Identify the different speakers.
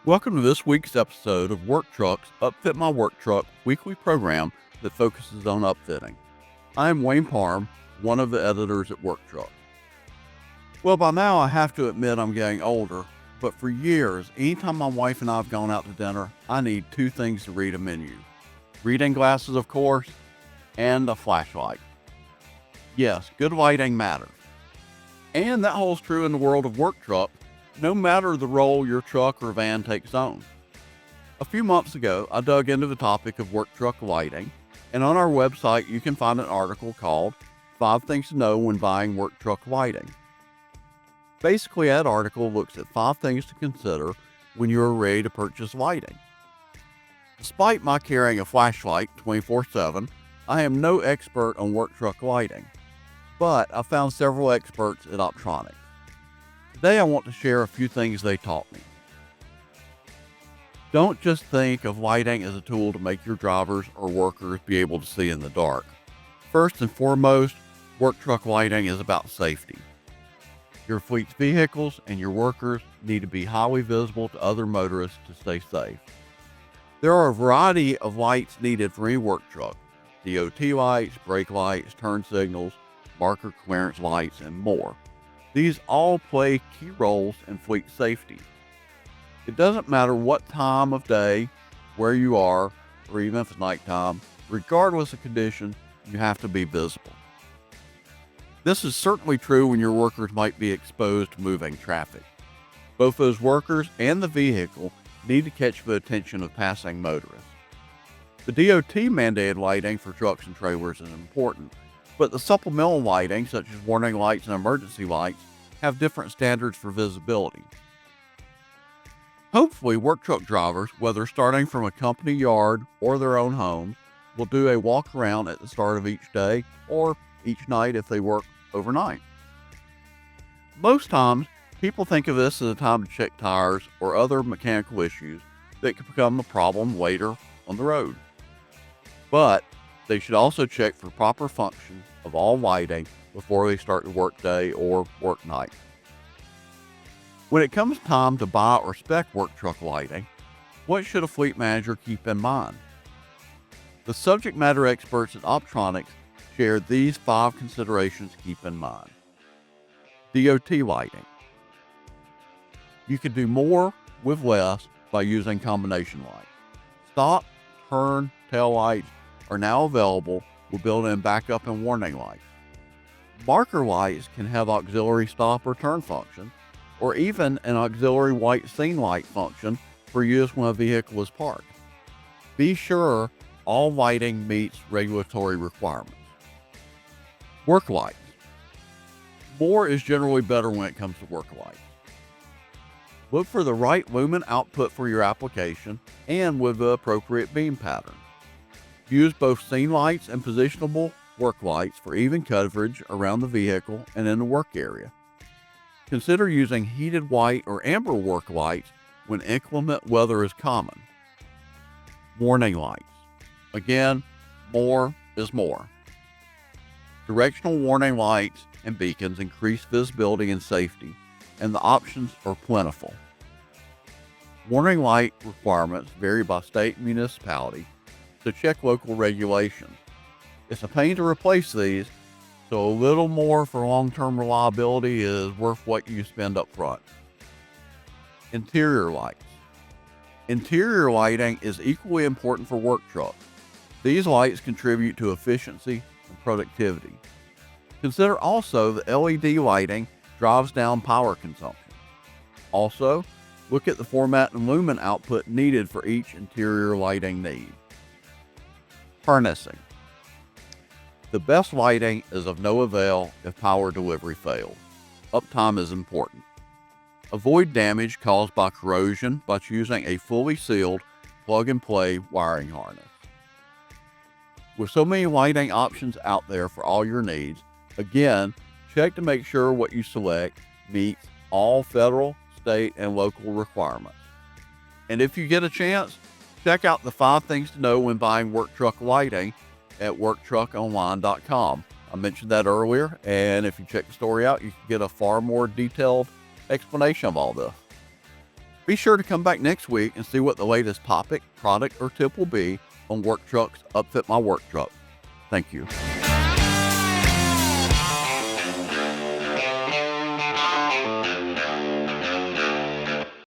Speaker 1: Welcome to this week's episode of Work Truck's Upfit My Work Truck weekly program that focuses on upfitting. I am Wayne Parham, one of the editors at Work Truck. Well, by now I have to admit I'm getting older, but for years, anytime my wife and I have gone out to dinner, I need two things to read a menu. Reading glasses, of course, and a flashlight. Yes, good lighting matters. And that holds true in the world of Work Truck, no matter the role your truck or van takes on. A few months ago, I dug into the topic of work truck lighting, and on our website you can find an article called 5 Things to Know When Buying Work Truck Lighting. Basically, that article looks at 5 things to consider when you are ready to purchase lighting. Despite my carrying a flashlight 24/7, I am no expert on work truck lighting, but I found several experts at Optronics. Today I want to share a few things they taught me. Don't just think of lighting as a tool to make your drivers or workers be able to see in the dark. First and foremost, work truck lighting is about safety. Your fleet's vehicles and your workers need to be highly visible to other motorists to stay safe. There are a variety of lights needed for any work truck: DOT lights, brake lights, turn signals, marker clearance lights, and more. These all play key roles in fleet safety. It doesn't matter what time of day, where you are, or even if it's nighttime, regardless of condition, you have to be visible. This is certainly true when your workers might be exposed to moving traffic. Both those workers and the vehicle need to catch the attention of passing motorists. The DOT mandated lighting for trucks and trailers is important, but the supplemental lighting, such as warning lights and emergency lights, have different standards for visibility. Hopefully, work truck drivers, whether starting from a company yard or their own homes, will do a walk around at the start of each day or each night if they work overnight. Most times, people think of this as a time to check tires or other mechanical issues that could become a problem later on the road. But they should also check for proper function of all lighting before they start the work day or work night. When it comes time to buy or spec work truck lighting, what should a fleet manager keep in mind? The subject matter experts at Optronics shared these 5 considerations to keep in mind. DOT lighting. You can do more with less by using combination lights. Stop, turn, tail lights are now available with built-in backup and warning lights. Marker lights can have auxiliary stop or turn function, or even an auxiliary white scene light function for use when a vehicle is parked. Be sure all lighting meets regulatory requirements. Work lights. More is generally better when it comes to work lights. Look for the right lumen output for your application and with the appropriate beam pattern. Use both scene lights and positionable work lights for even coverage around the vehicle and in the work area. Consider using heated white or amber work lights when inclement weather is common. Warning lights. Again, more is more. Directional warning lights and beacons increase visibility and safety, and the options are plentiful. Warning light requirements vary by state and municipality, so check local regulations. It's a pain to replace these, so a little more for long-term reliability is worth what you spend up front. Interior lights. Interior lighting is equally important for work trucks. These lights contribute to efficiency and productivity. Consider also that LED lighting drives down power consumption. Also, look at the format and lumen output needed for each interior lighting need. Harnessing. The best lighting is of no avail if power delivery fails. Uptime is important. Avoid damage caused by corrosion by choosing a fully sealed plug-and-play wiring harness. With so many lighting options out there for all your needs, again, check to make sure what you select meets all federal, state, and local requirements. And if you get a chance, check out the 5 things to know when buying work truck lighting at worktruckonline.com. I mentioned that earlier, and if you check the story out, you can get a far more detailed explanation of all this. Be sure to come back next week and see what the latest topic, product, or tip will be on Work Truck's Upfit My Work Truck. Thank you.